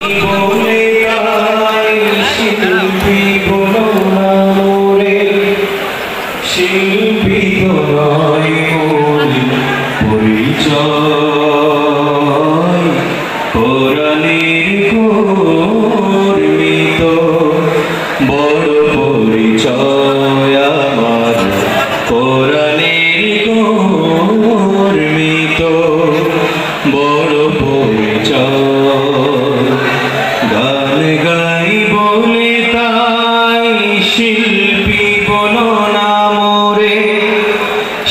বলে তাই শিল্পী বলো না মোরে, শিল্পী তো নয় মূল পরিচয়, কোরআনের কর্মিত বড় পরিচয় আমার, কোরআনের কর্মিত বড় পরিচয়। গান গাই বলে তাই শিল্পী বলো না মোরে,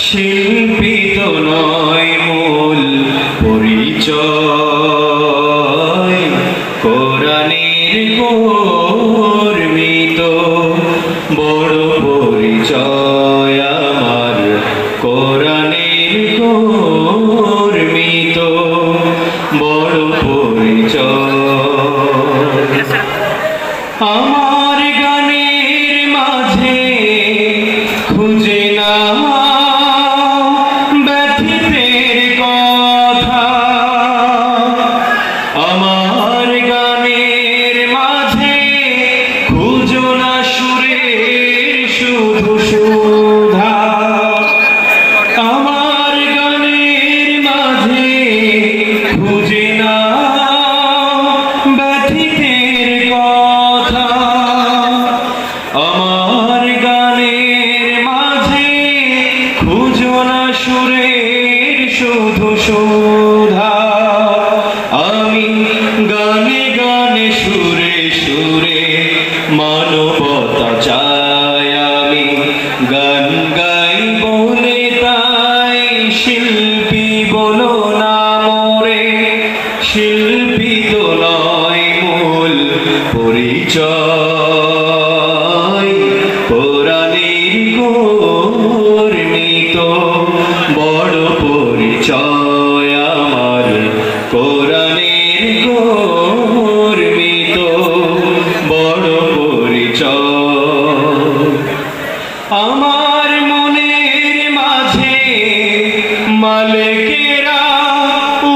শিল্পী তো নয় মূল পরিচয়, কোরআনের কর্মিত বড় পরিচয় আমার, কোরআনের কর্মিত বড় পরিচয়। আমার গানের মাঝে খুঁজে না ব্যথিতের কথা, আমার গানের মাঝে খুঁজো না সুরের শুধু সুধা, আমার গানের মাঝে খুঁজে না ব্যথিতের কথা, আমার গানের মাঝে খুঁজো না সুরের শুধু সুধা। আমি গানে গানে সুরে সুরে মানবতা চাই, আমি গান গাই বলে তাই শিল্পী বলো না মোরে, শিল্পী তো নয় মূল পরিচয়, কোরআনের কর্মিত বড় পরিচয় আমার, কোরআনের কর্মিত বড় পরিচয়। আমার মনের মাঝে মালিকেরা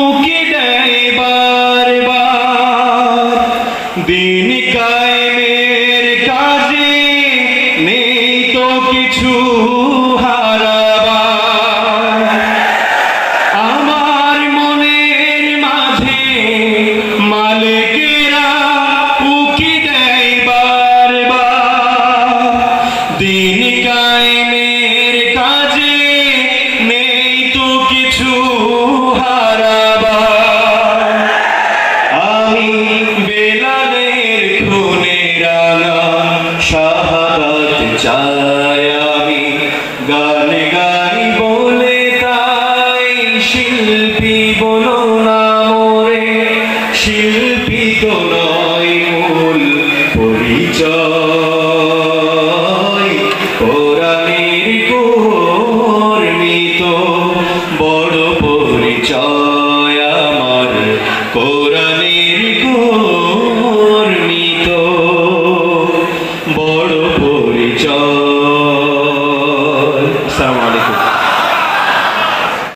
উকি দেয় বারবার, দিন